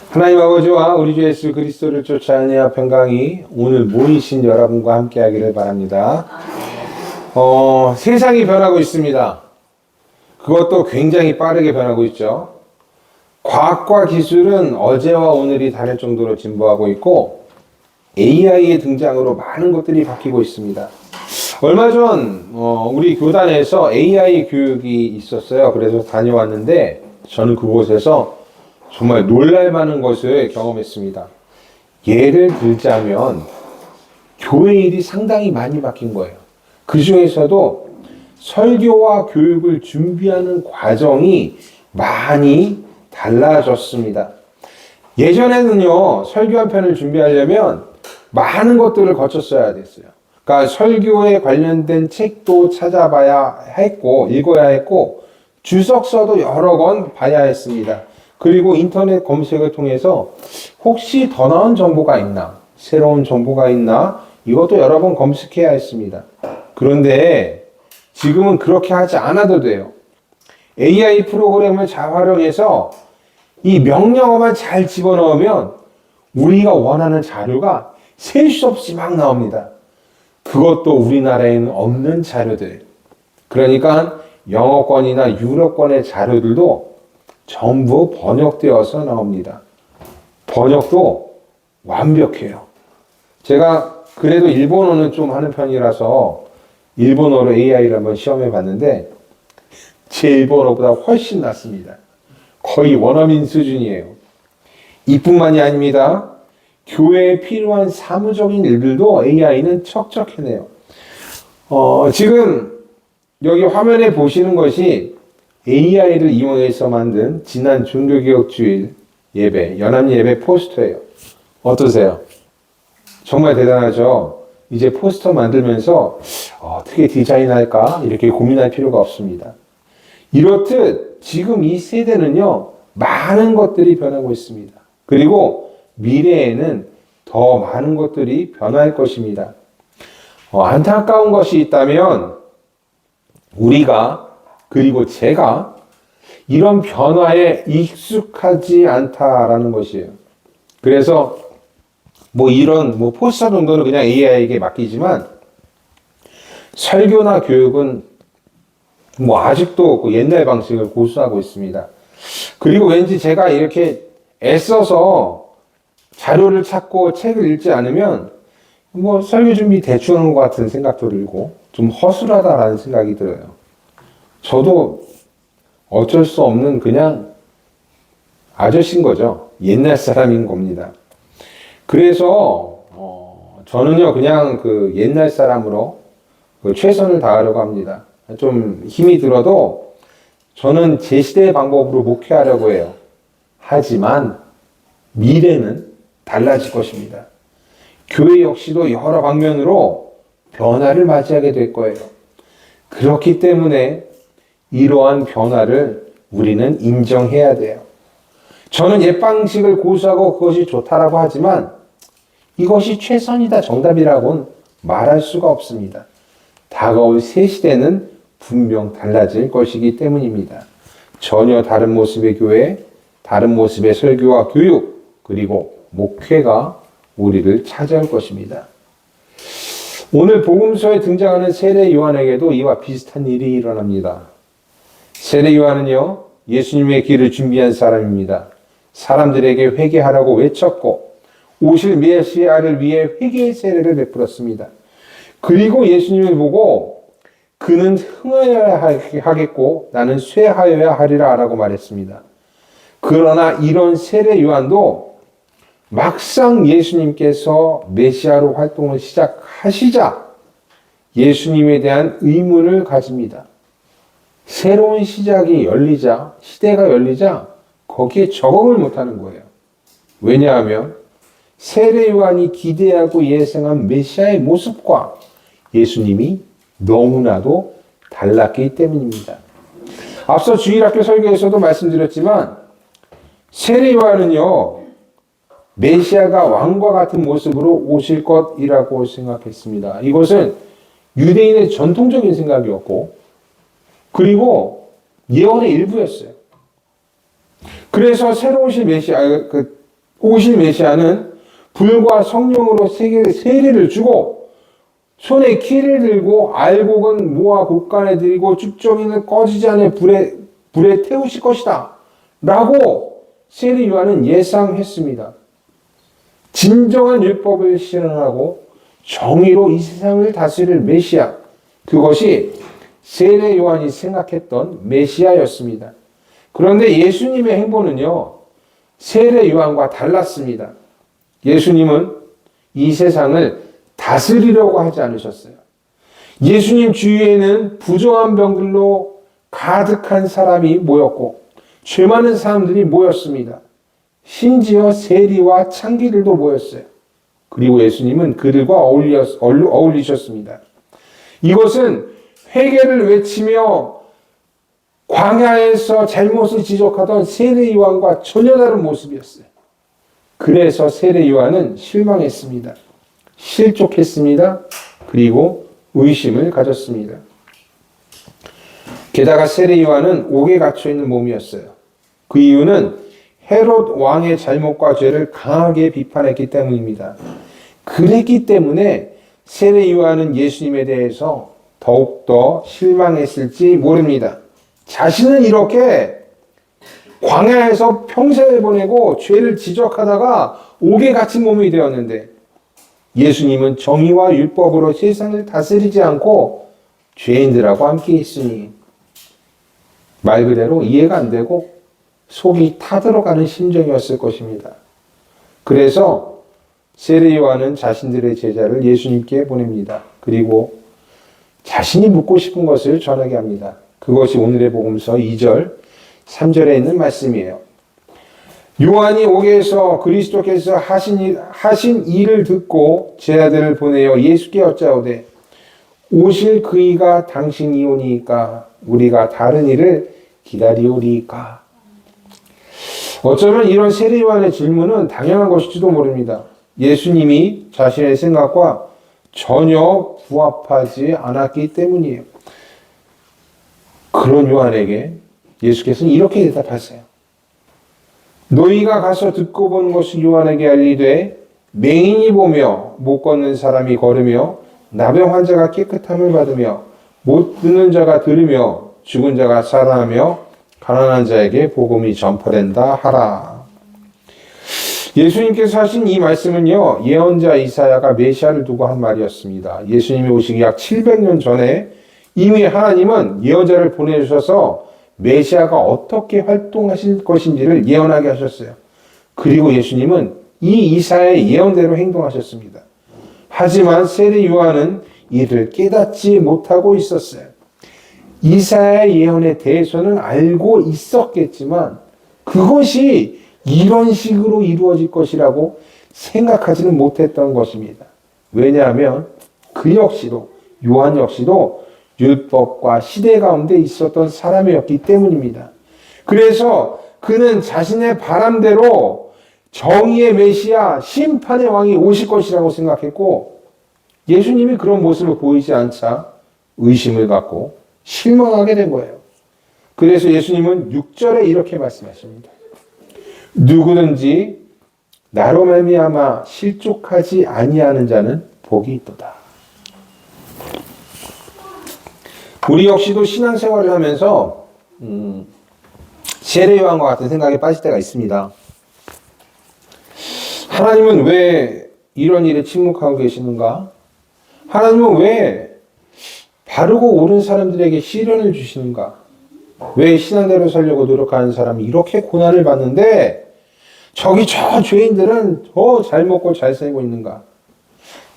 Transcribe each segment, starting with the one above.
하나님 아버지와 우리 주 예수 그리스도를 쫓아 은혜와 평강이 오늘 모이신 여러분과 함께 하기를 바랍니다. 세상이 변하고 있습니다. 그것도 굉장히 빠르게 변하고 있죠. 과학과 기술은 어제와 오늘이 다를 정도로 진보하고 있고 AI의 등장으로 많은 것들이 바뀌고 있습니다. 얼마 전 우리 교단에서 AI 교육이 있었어요. 그래서 다녀왔는데 저는 그곳에서 정말 놀랄만한 것을 경험했습니다. 예를 들자면 교회 일이 상당히 많이 바뀐 거예요. 그 중에서도 설교와 교육을 준비하는 과정이 많이 달라졌습니다. 예전에는요, 설교 한 편을 준비하려면 많은 것들을 거쳤어야 됐어요. 그러니까 설교에 관련된 책도 찾아봐야 했고, 읽어야 했고, 주석서도 여러 권 봐야 했습니다. 그리고 인터넷 검색을 통해서 혹시 더 나은 정보가 있나, 새로운 정보가 있나, 이것도 여러 번 검색해야 했습니다. 그런데 지금은 그렇게 하지 않아도 돼요. AI 프로그램을 잘 활용해서 이 명령어만 잘 집어넣으면 우리가 원하는 자료가 셀 수 없이 막 나옵니다. 그것도 우리나라에는 없는 자료들. 그러니까 영어권이나 유럽권의 자료들도 전부 번역되어서 나옵니다. 번역도 완벽해요. 제가 그래도 일본어는 좀 하는 편이라서 일본어로 AI를 한번 시험해 봤는데 제 일본어보다 훨씬 낫습니다. 거의 원어민 수준이에요. 이뿐만이 아닙니다. 교회에 필요한 사무적인 일들도 AI는 척척 해내요. 지금 여기 화면에 보시는 것이 AI를 이용해서 만든 지난 종교개혁주일 예배, 연합예배 포스터예요. 어떠세요? 정말 대단하죠? 이제 포스터 만들면서 어떻게 디자인할까? 이렇게 고민할 필요가 없습니다. 이렇듯 지금 이 세대는요, 많은 것들이 변하고 있습니다. 그리고 미래에는 더 많은 것들이 변할 것입니다. 안타까운 것이 있다면 우리가 그리고 제가 이런 변화에 익숙하지 않다라는 것이에요. 그래서 이런 포스터 정도는 그냥 AI에게 맡기지만 설교나 교육은 아직도 그 옛날 방식을 고수하고 있습니다. 그리고 왠지 제가 이렇게 애써서 자료를 찾고 책을 읽지 않으면 설교 준비 대충 한 것 같은 생각도 들고 좀 허술하다라는 생각이 들어요. 저도 어쩔 수 없는 그냥 아저씨인 거죠. 옛날 사람인 겁니다. 그래서 저는요 그냥 그 옛날 사람으로 최선을 다하려고 합니다. 좀 힘이 들어도 저는 제 시대의 방법으로 목회하려고 해요. 하지만 미래는 달라질 것입니다. 교회 역시도 여러 방면으로 변화를 맞이하게 될 거예요. 그렇기 때문에 이러한 변화를 우리는 인정해야 돼요. 저는 옛 방식을 고수하고 그것이 좋다라고 하지만 이것이 최선이다 정답이라고는 말할 수가 없습니다. 다가올 새 시대는 분명 달라질 것이기 때문입니다. 전혀 다른 모습의 교회, 다른 모습의 설교와 교육, 그리고 목회가 우리를 찾아올 것입니다. 오늘 복음서에 등장하는 세례 요한에게도 이와 비슷한 일이 일어납니다. 세례 요한은요, 예수님의 길을 준비한 사람입니다. 사람들에게 회개하라고 외쳤고 오실 메시아를 위해 회개의 세례를 베풀었습니다. 그리고 예수님을 보고 그는 흥하여야 하겠고 나는 쇠하여야 하리라 라고 말했습니다. 그러나 이런 세례 요한도 막상 예수님께서 메시아로 활동을 시작하시자 예수님에 대한 의문을 가집니다. 새로운 시작이 열리자, 시대가 열리자 거기에 적응을 못하는 거예요. 왜냐하면 세례 요한이 기대하고 예상한 메시아의 모습과 예수님이 너무나도 달랐기 때문입니다. 앞서 주일학교 설교에서도 말씀드렸지만 세례 요한은요, 메시아가 왕과 같은 모습으로 오실 것이라고 생각했습니다. 이것은 유대인의 전통적인 생각이었고 그리고 예언의 일부였어요. 그래서 새로 오실 메시아, 오실 메시아는 불과 성령으로 세례를 주고 손에 키를 들고 알곡은 모아 곳간에 들이고 쭉정이는 꺼지지 않은 불에 태우실 것이다 라고 세례 요한은 예상했습니다. 진정한 율법을 실현하고 정의로 이 세상을 다스릴 메시아, 그것이 세례 요한이 생각했던 메시아였습니다. 그런데 예수님의 행보는요, 세례 요한과 달랐습니다. 예수님은 이 세상을 다스리려고 하지 않으셨어요. 예수님 주위에는 부정한 병들로 가득한 사람이 모였고 죄 많은 사람들이 모였습니다. 심지어 세리와 창기들도 모였어요. 그리고 예수님은 그들과 어울리셨습니다. 이것은 회개를 외치며 광야에서 잘못을 지적하던 세례 요한과 전혀 다른 모습이었어요. 그래서 세례 요한은 실망했습니다. 실족했습니다. 그리고 의심을 가졌습니다. 게다가 세례 요한은 옥에 갇혀 있는 몸이었어요. 그 이유는 헤롯 왕의 잘못과 죄를 강하게 비판했기 때문입니다. 그랬기 때문에 세례 요한은 예수님에 대해서 더욱더 실망했을지 모릅니다. 자신은 이렇게 광야에서 평생을 보내고 죄를 지적하다가 옥에 갇힌 몸이 되었는데 예수님은 정의와 율법으로 세상을 다스리지 않고 죄인들하고 함께 있으니 말 그대로 이해가 안 되고 속이 타들어가는 심정이었을 것입니다. 그래서 세례 요한은 자신들의 제자를 예수님께 보냅니다. 그리고 자신이 묻고 싶은 것을 전하게 합니다. 그것이 오늘의 복음서 2절, 3절에 있는 말씀이에요. 요한이 옥에서 그리스도께서 하신 일을 듣고 제자들을 보내어 예수께 여짜오되 오실 그이가 당신이오니까 우리가 다른 일을 기다리오리까. 어쩌면 이런 세례 요한의 질문은 당연한 것일지도 모릅니다. 예수님이 자신의 생각과 전혀 부합하지 않았기 때문이에요. 그런 요한에게 예수께서는 이렇게 대답하세요. 너희가 가서 듣고 본 것을 요한에게 알리되 맹인이 보며 못 걷는 사람이 걸으며 나병 환자가 깨끗함을 받으며 못 듣는 자가 들으며 죽은 자가 살아나며 가난한 자에게 복음이 전파된다 하라. 예수님께서 하신 이 말씀은요, 예언자 이사야가 메시아를 두고 한 말이었습니다. 예수님이 오시기 약 700년 전에 이미 하나님은 예언자를 보내주셔서 메시아가 어떻게 활동하실 것인지를 예언하게 하셨어요. 그리고 예수님은 이 이사야의 예언대로 행동하셨습니다. 하지만 세례 요한은 이를 깨닫지 못하고 있었어요. 이사야의 예언에 대해서는 알고 있었겠지만 그것이 이런 식으로 이루어질 것이라고 생각하지는 못했던 것입니다. 왜냐하면 그 역시도, 요한 역시도 율법과 시대 가운데 있었던 사람이었기 때문입니다. 그래서 그는 자신의 바람대로 정의의 메시아, 심판의 왕이 오실 것이라고 생각했고 예수님이 그런 모습을 보이지 않자 의심을 갖고 실망하게 된 거예요. 그래서 예수님은 6절에 이렇게 말씀하십니다. 누구든지 나로 말미암아 실족하지 아니하는 자는 복이 있도다. 우리 역시도 신앙생활을 하면서 세례 요한과 같은 생각에 빠질 때가 있습니다. 하나님은 왜 이런 일에 침묵하고 계시는가? 하나님은 왜 바르고 옳은 사람들에게 시련을 주시는가? 왜 신앙대로 살려고 노력하는 사람이 이렇게 고난을 받는데 저기 저 죄인들은 더 잘 먹고 잘 살고 있는가?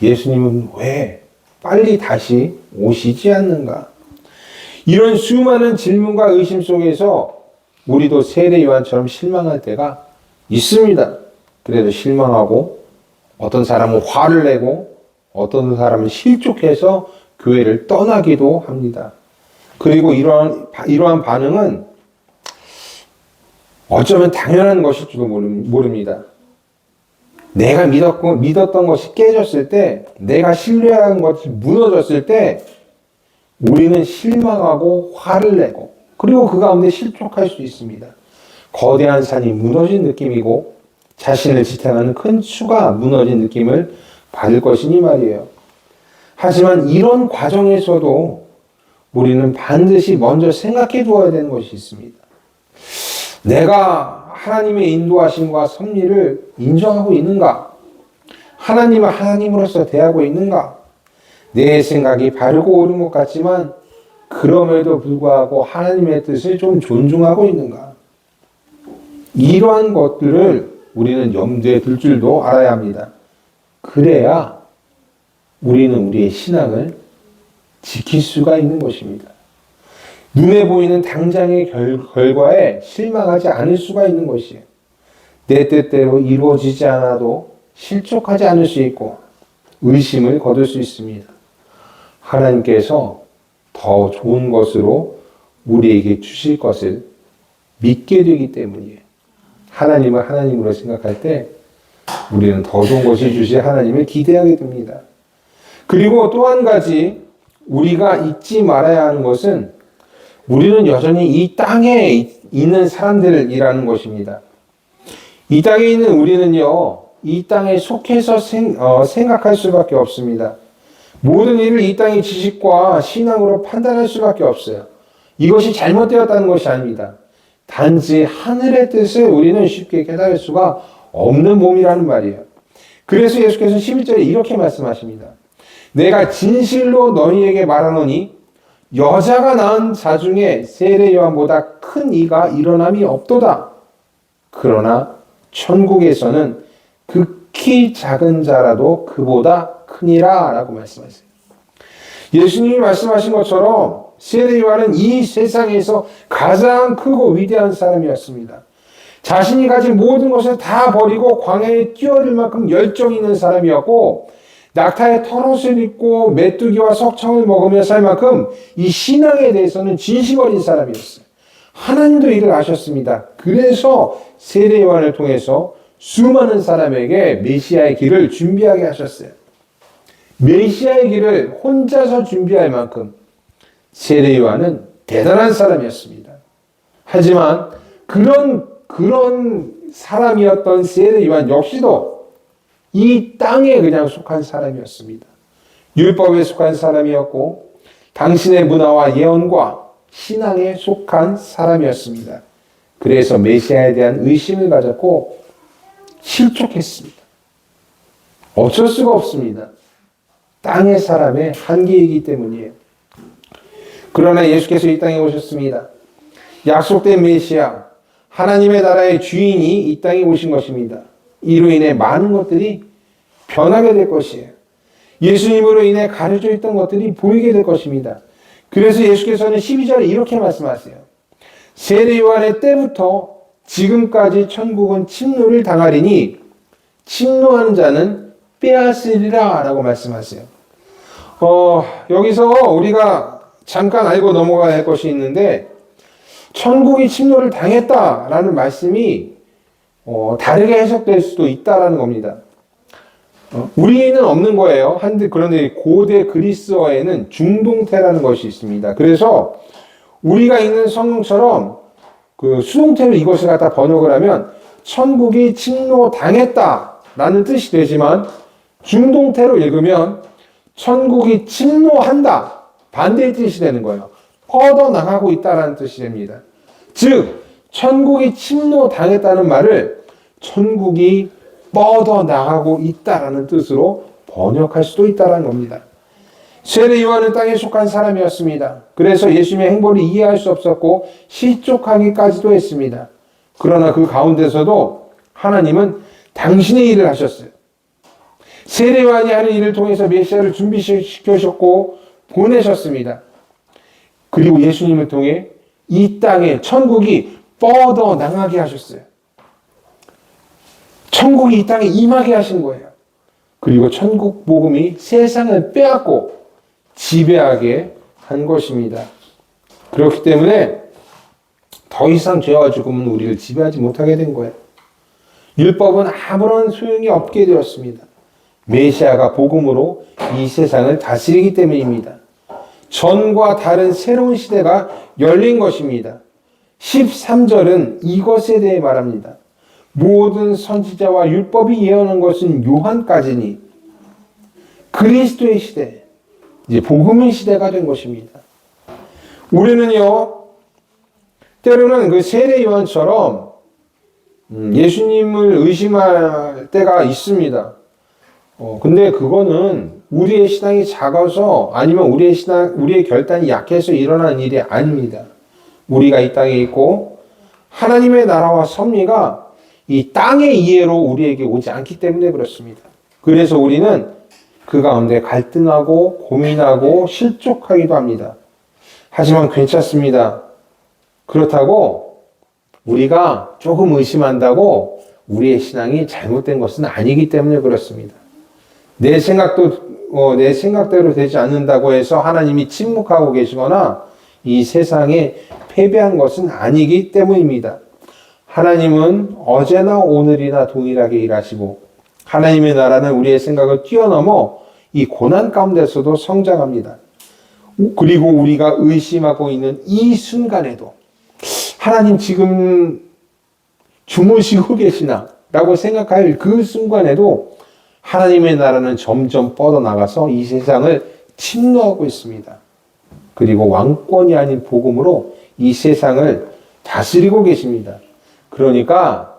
예수님은 왜 빨리 다시 오시지 않는가? 이런 수많은 질문과 의심 속에서 우리도 세례 요한처럼 실망할 때가 있습니다. 그래도 실망하고 어떤 사람은 화를 내고 어떤 사람은 실족해서 교회를 떠나기도 합니다. 그리고 이러한 반응은 어쩌면 당연한 것일지도 모릅니다. 내가 믿었던 것이 깨졌을 때, 내가 신뢰한 것이 무너졌을 때 우리는 실망하고 화를 내고 그리고 그 가운데 실족할 수 있습니다. 거대한 산이 무너진 느낌이고 자신을 지탱하는 큰 추가 무너진 느낌을 받을 것이니 말이에요. 하지만 이런 과정에서도 우리는 반드시 먼저 생각해 두어야 되는 것이 있습니다. 내가 하나님의 인도하심과 섭리를 인정하고 있는가? 하나님을 하나님으로서 대하고 있는가? 내 생각이 바르고 옳은 것 같지만 그럼에도 불구하고 하나님의 뜻을 좀 존중하고 있는가? 이러한 것들을 우리는 염두에 둘 줄도 알아야 합니다. 그래야 우리는 우리의 신앙을 지킬 수가 있는 것입니다. 눈에 보이는 당장의 결과에 실망하지 않을 수가 있는 것이에요. 내 뜻대로 이루어지지 않아도 실족하지 않을 수 있고 의심을 거둘 수 있습니다. 하나님께서 더 좋은 것으로 우리에게 주실 것을 믿게 되기 때문이에요. 하나님을 하나님으로 생각할 때 우리는 더 좋은 것을 주실 하나님을 기대하게 됩니다. 그리고 또 한 가지 우리가 잊지 말아야 하는 것은 우리는 여전히 이 땅에 있는 사람들이라는 것입니다. 이 땅에 있는 우리는요, 이 땅에 속해서 생각할 수밖에 없습니다. 모든 일을 이 땅의 지식과 신앙으로 판단할 수밖에 없어요. 이것이 잘못되었다는 것이 아닙니다. 단지 하늘의 뜻을 우리는 쉽게 깨달을 수가 없는 몸이라는 말이에요. 그래서 예수께서 11절에 이렇게 말씀하십니다. 내가 진실로 너희에게 말하노니 여자가 낳은 자 중에 세례 요한보다 큰 이가 일어남이 없도다. 그러나 천국에서는 극히 작은 자라도 그보다 크니라 라고 말씀하세요. 예수님이 말씀하신 것처럼 세례 요한은 이 세상에서 가장 크고 위대한 사람이었습니다. 자신이 가진 모든 것을 다 버리고 광야에 뛰어들 만큼 열정 있는 사람이었고 낙타의 털옷을 입고 메뚜기와 석청을 먹으며 살 만큼 이 신앙에 대해서는 진심 어린 사람이었어요. 하나님도 이를 아셨습니다. 그래서 세례 요한을 통해서 수많은 사람에게 메시아의 길을 준비하게 하셨어요. 메시아의 길을 혼자서 준비할 만큼 세례 요한은 대단한 사람이었습니다. 하지만 그런 사람이었던 세례 요한 역시도 이 땅에 그냥 속한 사람이었습니다. 율법에 속한 사람이었고 당신의 문화와 예언과 신앙에 속한 사람이었습니다. 그래서 메시아에 대한 의심을 가졌고 실족했습니다. 어쩔 수가 없습니다. 땅의 사람의 한계이기 때문이에요. 그러나 예수께서 이 땅에 오셨습니다. 약속된 메시아, 하나님의 나라의 주인이 이 땅에 오신 것입니다. 이로 인해 많은 것들이 변하게 될 것이에요. 예수님으로 인해 가려져 있던 것들이 보이게 될 것입니다. 그래서 예수께서는 12절에 이렇게 말씀하세요. 세례 요한의 때부터 지금까지 천국은 침노를 당하리니 침노하는 자는 빼앗으리라 라고 말씀하세요. 여기서 우리가 잠깐 알고 넘어가야 할 것이 있는데 천국이 침노를 당했다라는 말씀이 다르게 해석될 수도 있다라는 겁니다. 우리는 없는 거예요. 그런데 고대 그리스어에는 중동태라는 것이 있습니다. 그래서 우리가 읽는 성경처럼 그 수동태로 이것을 갖다 번역을 하면 천국이 침노당했다라는 뜻이 되지만 중동태로 읽으면 천국이 침노한다. 반대의 뜻이 되는 거예요. 뻗어나가고 있다라는 뜻이 됩니다. 즉 천국이 침노당했다는 말을 천국이 뻗어나가고 있다라는 뜻으로 번역할 수도 있다는 겁니다. 세례 요한은 땅에 속한 사람이었습니다. 그래서 예수님의 행보를 이해할 수 없었고 실족하기까지도 했습니다. 그러나 그 가운데서도 하나님은 당신의 일을 하셨어요. 세례 요한이 하는 일을 통해서 메시아를 준비시켜셨고 보내셨습니다. 그리고 예수님을 통해 이 땅에 천국이 뻗어나가게 하셨어요. 천국이 이 땅에 임하게 하신 거예요. 그리고 천국 복음이 세상을 빼앗고 지배하게 한 것입니다. 그렇기 때문에 더 이상 죄와 죽음은 우리를 지배하지 못하게 된 거예요. 율법은 아무런 소용이 없게 되었습니다. 메시아가 복음으로 이 세상을 다스리기 때문입니다. 전과 다른 새로운 시대가 열린 것입니다. 13절은 이것에 대해 말합니다. 모든 선지자와 율법이 예언한 것은 요한까지니 그리스도의 시대, 이제 복음의 시대가 된 것입니다. 우리는요, 때로는 그 세례 요한처럼 예수님을 의심할 때가 있습니다. 근데 그거는 우리의 신앙이 작아서 아니면 우리의 결단이 약해서 일어나는 일이 아닙니다. 우리가 이 땅에 있고 하나님의 나라와 섭리가 이 땅의 이해로 우리에게 오지 않기 때문에 그렇습니다. 그래서 우리는 그 가운데 갈등하고 고민하고 실족하기도 합니다. 하지만 괜찮습니다. 그렇다고 우리가 조금 의심한다고 우리의 신앙이 잘못된 것은 아니기 때문에 그렇습니다. 내 생각대로 되지 않는다고 해서 하나님이 침묵하고 계시거나 이 세상에 패배한 것은 아니기 때문입니다. 하나님은 어제나 오늘이나 동일하게 일하시고 하나님의 나라는 우리의 생각을 뛰어넘어 이 고난 가운데서도 성장합니다. 그리고 우리가 의심하고 있는 이 순간에도 하나님 지금 주무시고 계시나? 라고 생각할 그 순간에도 하나님의 나라는 점점 뻗어나가서 이 세상을 침노하고 있습니다. 그리고 왕권이 아닌 복음으로 이 세상을 다스리고 계십니다. 그러니까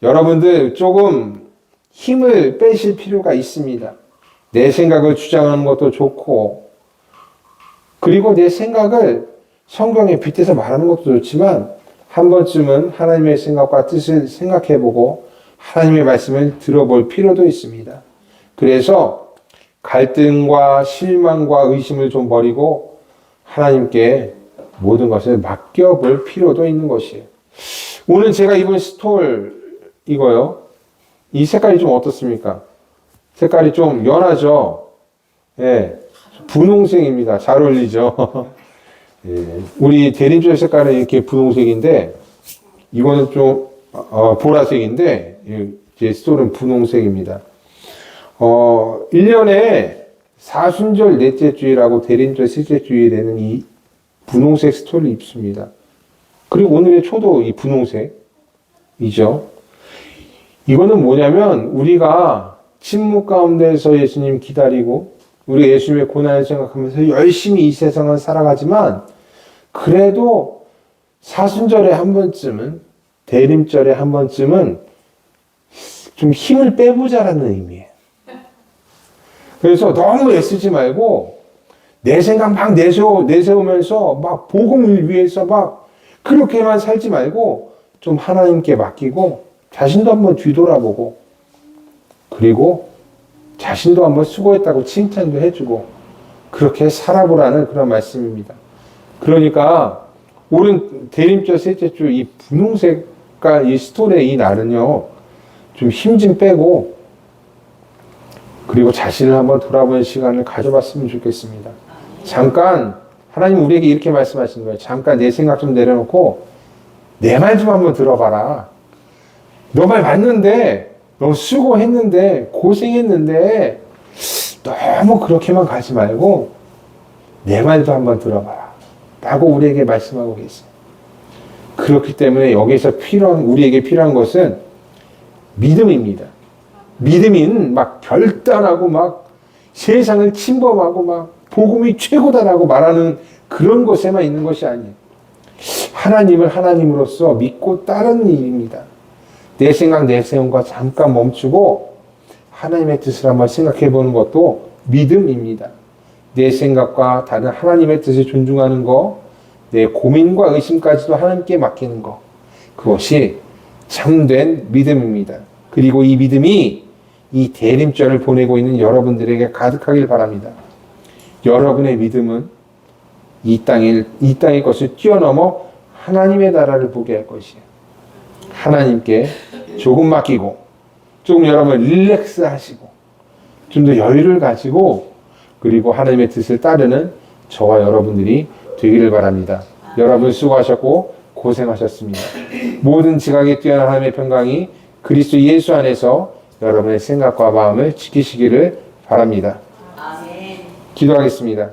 여러분들 조금 힘을 빼실 필요가 있습니다. 내 생각을 주장하는 것도 좋고, 그리고 내 생각을 성경에 빗대서 말하는 것도 좋지만 한 번쯤은 하나님의 생각과 뜻을 생각해보고 하나님의 말씀을 들어볼 필요도 있습니다. 그래서 갈등과 실망과 의심을 좀 버리고 하나님께 모든 것을 맡겨볼 필요도 있는 것이에요. 오늘 제가 입은 스톨 이거요. 이 색깔이 좀 어떻습니까? 색깔이 좀 연하죠? 예. 분홍색입니다. 잘 어울리죠? 예. 우리 대림절 색깔은 이렇게 분홍색인데, 이거는 좀, 보라색인데, 제 스톨은 분홍색입니다. 1년에 사순절 넷째 주일하고 대림절 셋째 주일에는 이 분홍색 스톨을 입습니다. 그리고 오늘의 초도 이 분홍색이죠. 이거는 뭐냐면 우리가 침묵 가운데서 예수님 기다리고 우리가 예수님의 고난을 생각하면서 열심히 이 세상을 살아가지만 그래도 사순절에 한 번쯤은 대림절에 한 번쯤은 좀 힘을 빼보자라는 의미예요. 그래서 너무 애쓰지 말고 내 생각 막 내세우면서 막 복음을 위해서 막 그렇게만 살지 말고 좀 하나님께 맡기고 자신도 한번 뒤돌아보고 그리고 자신도 한번 수고했다고 칭찬도 해주고 그렇게 살아보라는 그런 말씀입니다. 그러니까 오른 대림절 셋째 주 이 분홍색깔 이 스톨의 이 날은요 좀 힘 좀 빼고 그리고 자신을 한번 돌아보는 시간을 가져봤으면 좋겠습니다. 잠깐 하나님 우리에게 이렇게 말씀하시는 거예요. 잠깐 내 생각 좀 내려놓고 내 말 좀 한번 들어봐라. 너 말 맞는데 너 수고했는데 고생했는데 너무 그렇게만 가지 말고 내 말도 한번 들어봐라 라고 우리에게 말씀하고 계세요. 그렇기 때문에 여기서 우리에게 필요한 것은 믿음입니다. 믿음인 막 결단하고 막 세상을 침범하고 막 복음이 최고다라고 말하는 그런 것에만 있는 것이 아니에요. 하나님을 하나님으로서 믿고 따르는 일입니다. 내 생각 내세움과 잠깐 멈추고 하나님의 뜻을 한번 생각해 보는 것도 믿음입니다. 내 생각과 다른 하나님의 뜻을 존중하는 것, 내 고민과 의심까지도 하나님께 맡기는 것, 그것이 참된 믿음입니다. 그리고 이 믿음이 이 대림절을 보내고 있는 여러분들에게 가득하길 바랍니다. 여러분의 믿음은 이 땅의 것을 뛰어넘어 하나님의 나라를 보게 할 것이에요. 하나님께 조금 맡기고 조금 여러분 릴렉스 하시고 좀 더 여유를 가지고 그리고 하나님의 뜻을 따르는 저와 여러분들이 되기를 바랍니다. 여러분 수고하셨고 고생하셨습니다. 모든 지각에 뛰어난 하나님의 평강이 그리스도 예수 안에서 여러분의 생각과 마음을 지키시기를 바랍니다. 아멘. 기도하겠습니다.